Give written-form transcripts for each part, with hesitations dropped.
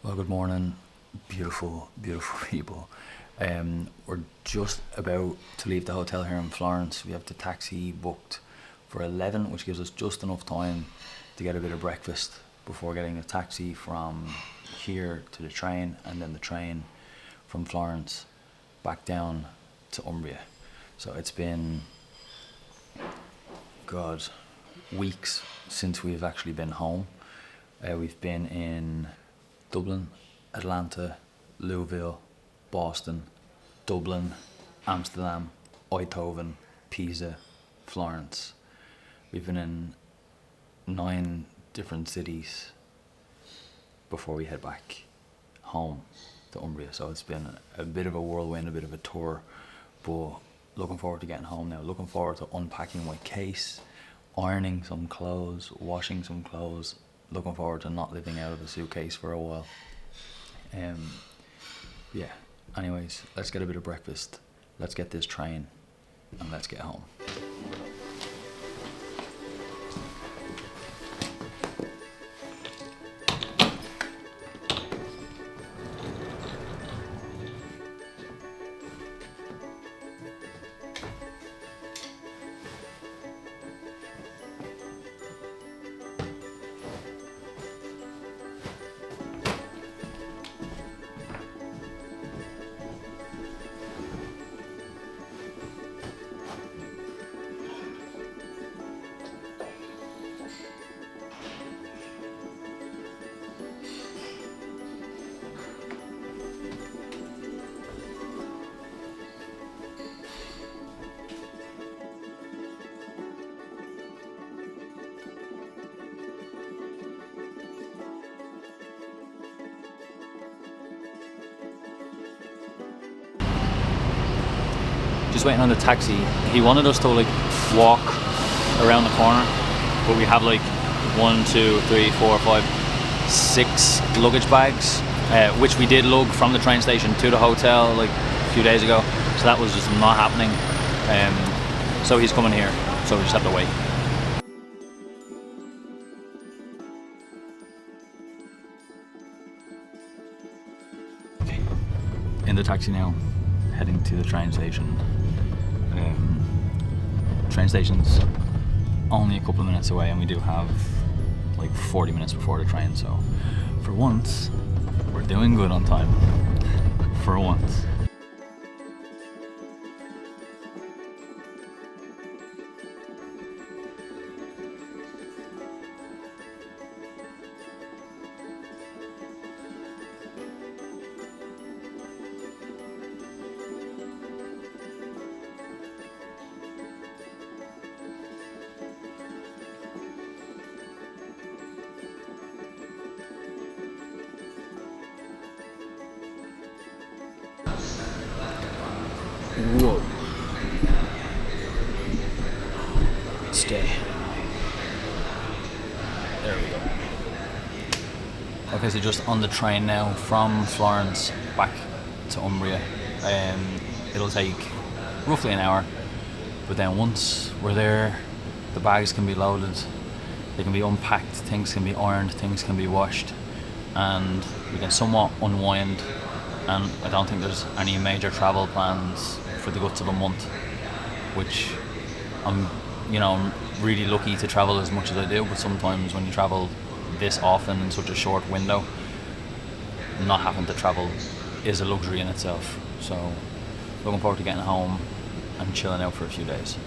Well, good morning, beautiful, beautiful people. We're just about to leave the hotel here in Florence. We have the taxi booked for 11, which gives us just enough time to get a bit of breakfast before getting a taxi from here to the train, and then the train from Florence back down to Umbria. So it's been, God, weeks since we've actually been home. We've been in Dublin, Atlanta, Louisville, Boston, Dublin, Amsterdam, Eindhoven, Pisa, Florence. We've been in 9 different cities before we head back home to Umbria. So it's been a bit of a whirlwind, a bit of a tour, but looking forward to getting home now. Looking forward to unpacking my case, ironing some clothes, washing some clothes. Looking forward to not living out of a suitcase for a while. Yeah, anyways, let's get a bit of breakfast, let's get this train, and let's get home. Just waiting on the taxi. He wanted us to walk around the corner, but we have 1, 2, 3, 4, 5, 6 luggage bags, which we did lug from the train station to the hotel a few days ago. So that was just not happening. So he's coming here, so we just have to wait. Okay, in the taxi now, heading to the train station. Train station's only a couple of minutes away, and we do have 40 minutes before the train, so for once we're doing good on time. For once. Whoa. Stay. There we go. Okay, so just on the train now from Florence back to Umbria. It'll take roughly an hour, but then once we're there, the bags can be loaded, they can be unpacked, things can be ironed, things can be washed, and we can somewhat unwind. And I don't think there's any major travel plans for the guts of a month, which I'm really lucky to travel as much as I do, but sometimes when you travel this often in such a short window, not having to travel is a luxury in itself. So looking forward to getting home and chilling out for a few days.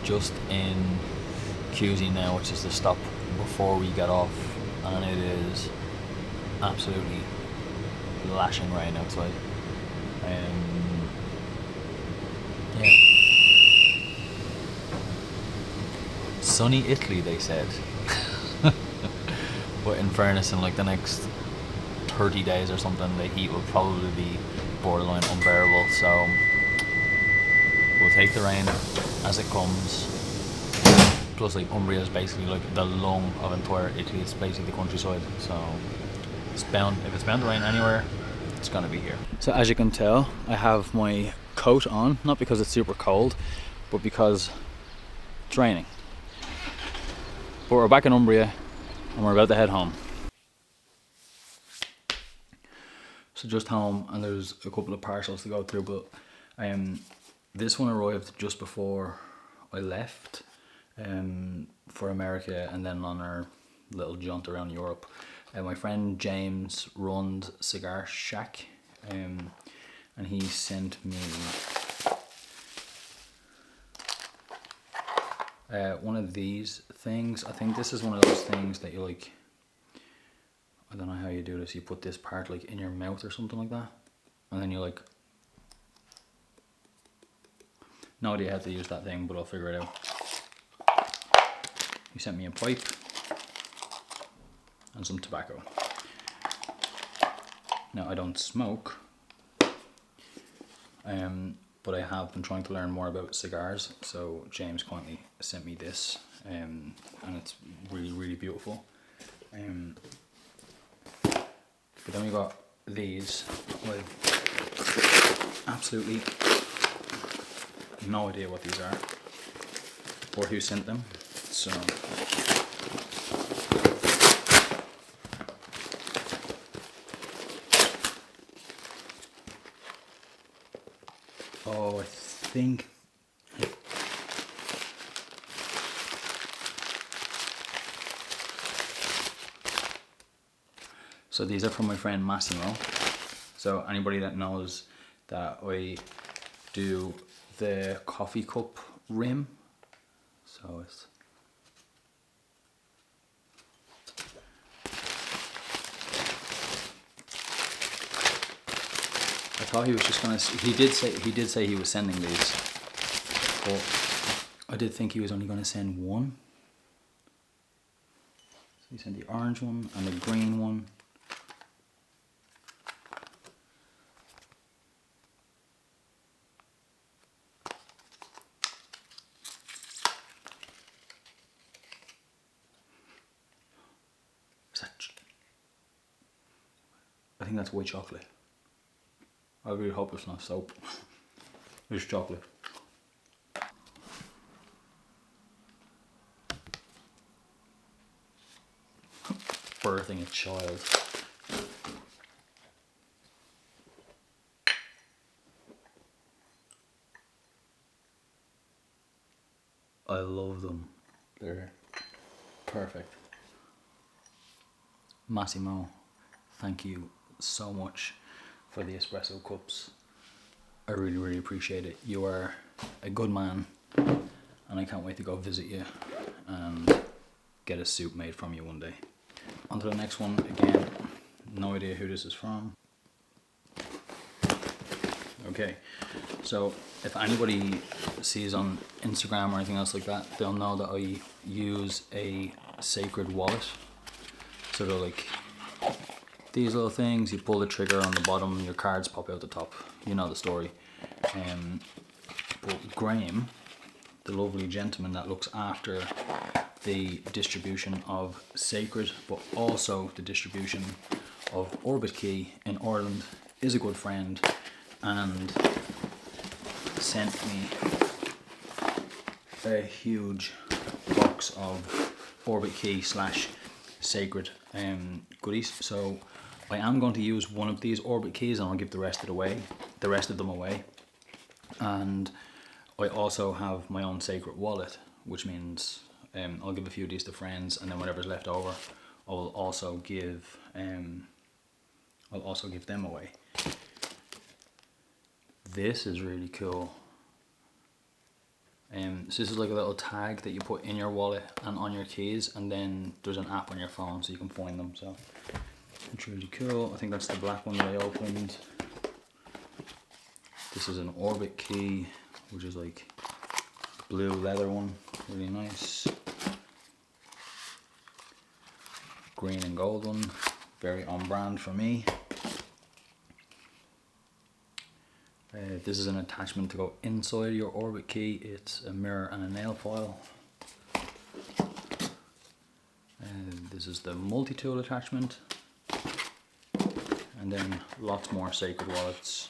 just in QZ now, which is the stop before we get off, and it is absolutely lashing rain outside. Yeah. Sunny Italy, they said. But in fairness, in like the next 30 days or something, the heat will probably be borderline unbearable. So we'll take the rain as it comes. Plus, like, Umbria is basically like the lung of entire Italy. It's basically the countryside. So it's bound. If it's bound to rain anywhere, it's gonna be here. So as you can tell, I have my coat on, not because it's super cold, but because it's raining. But we're back in Umbria and we're about to head home. So just home, and there's a couple of parcels to go through, but this one arrived just before I left for America, and then on our little jaunt around Europe. My friend James runs Cigar Shack, and he sent me one of these things. I think this is one of those things that you like, I don't know how you do this, you put this part like in your mouth or something like that, and then you like, no idea how to use that thing, but I'll figure it out. He sent me a pipe and some tobacco. Now I don't smoke, but I have been trying to learn more about cigars, so James kindly sent me this, and it's really, really beautiful. But then we got these. I've absolutely no idea what these are or who sent them. So I think so these are from my friend Massimo. So anybody that knows that I do the coffee cup rim, so it's I thought he was just gonna. He did say he was sending these, but I did think he was only gonna send one. So he sent the orange one and the green one. I think that's white chocolate. I really hope it's not soap. It's chocolate. Birthing a child. I love them. They're perfect. Massimo, thank you so much for the espresso cups. I really, really appreciate it. You are a good man, and I can't wait to go visit you and get a soup made from you one day. On to the next one. Again, no idea who this is from. Okay, so if anybody sees on Instagram or anything else like that, they'll know that I use a sacred wallet. So they're like these little things, you pull the trigger on the bottom, your cards pop out the top. You know the story. But Graham, the lovely gentleman that looks after the distribution of Sacred, but also the distribution of Orbit Key in Ireland, is a good friend and sent me a huge box of Orbit Key / Sacred goodies. So I am going to use one of these Orbit keys and I'll give the rest of them away. And I also have my own sacred wallet, which means I'll give a few of these to friends, and then whatever's left over, I'll also give them away. This is really cool. So this is like a little tag that you put in your wallet and on your keys, and then there's an app on your phone so you can find them. So it's really cool. I think that's the black one that I opened. This is an Orbit key, which is like blue leather one, really nice. Green and gold one, very on brand for me. This is an attachment to go inside your Orbit key. It's a mirror and a nail file. This is the multi-tool attachment. And then lots more sacred wallets.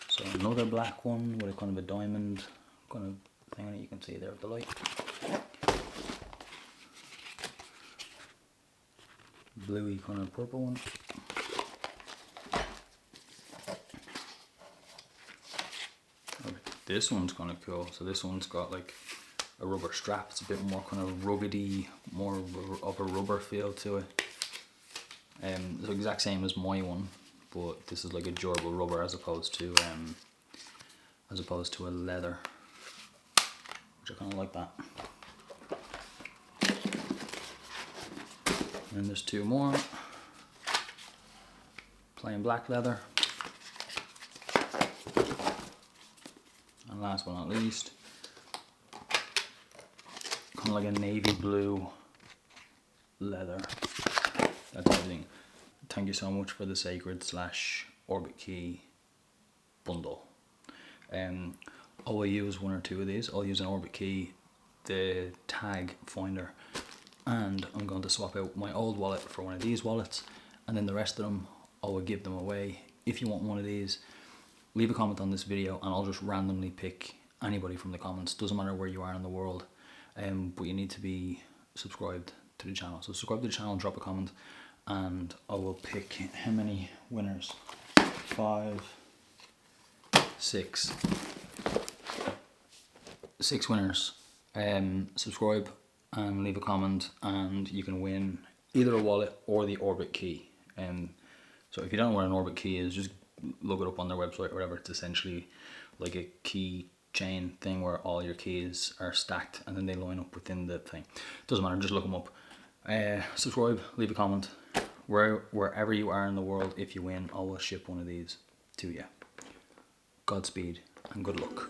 So another black one with a kind of a diamond kind of thing on it, you can see there with the light. Bluey kind of purple one. This one's kind of cool. So this one's got like a rubber strap. It's a bit more kind of ruggedy, more of a rubber feel to it. It's the exact same as my one, but this is like a durable rubber as opposed to a leather, which I kind of like that. And then there's two more. Plain black leather. And last but not least, kind of like a navy blue leather. That's everything. Thank you so much for the Sacred / Orbit key bundle. I will use one or two of these. I'll use an Orbit key, the tag finder, and I'm going to swap out my old wallet for one of these wallets, and then the rest of them I will give them away. If you want one of these, leave a comment on this video and I'll just randomly pick anybody from the comments. Doesn't matter where you are in the world, but you need to be subscribed to the channel. So subscribe to the channel and drop a comment, and I will pick how many winners? 5, 6 winners. Subscribe and leave a comment, and you can win either a wallet or the Orbit key. So if you don't know what an Orbit key is, just look it up on their website or whatever. It's essentially like a key chain thing where all your keys are stacked and then they line up within the thing. Doesn't matter, just look them up. Subscribe, leave a comment. Wherever you are in the world, if you win, I will ship one of these to you. Godspeed and good luck.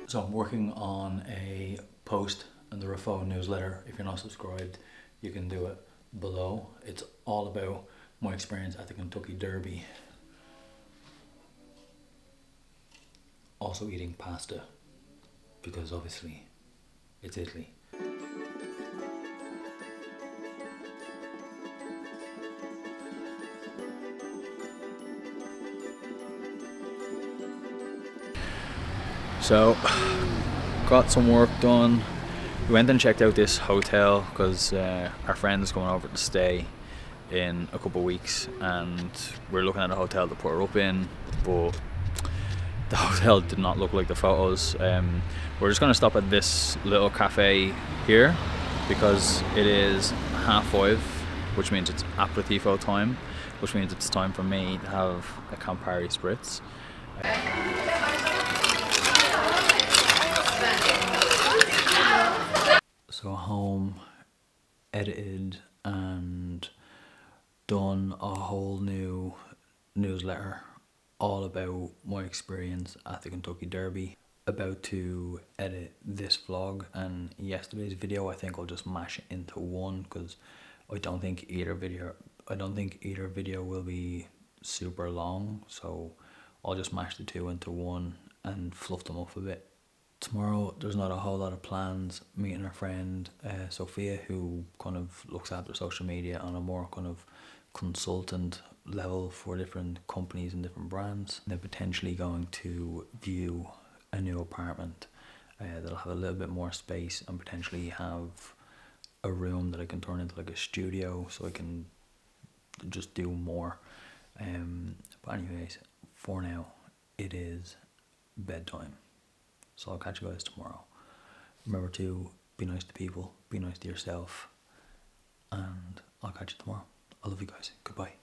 So I'm working on a post in the Rafo newsletter. If you're not subscribed, you can do it below. It's all about my experience at the Kentucky Derby. Also eating pasta, because obviously it's Italy. So, got some work done. We went and checked out this hotel because our friend is coming over to stay in a couple of weeks, and we're looking at a hotel to put her up in, but the hotel did not look like the photos. We're just going to stop at this little cafe here because it is 5:30, which means it's aperitivo time, which means it's time for me to have a Campari Spritz. So home, edited and done a whole new newsletter all about my experience at the Kentucky Derby. About to edit this vlog and yesterday's video. I think I'll just mash it into one because I don't think either video will be super long, so I'll just mash the two into one and fluff them up a bit. Tomorrow there's not a whole lot of plans. Meeting our friend Sophia, who kind of looks after social media on a more kind of consultant level for different companies and different brands. They're potentially going to view a new apartment that'll have a little bit more space and potentially have a room that I can turn into like a studio, so I can just do more. But anyways, for now it is bedtime. So I'll catch you guys tomorrow. Remember to be nice to people, be nice to yourself, and I'll catch you tomorrow. I love you guys. Goodbye.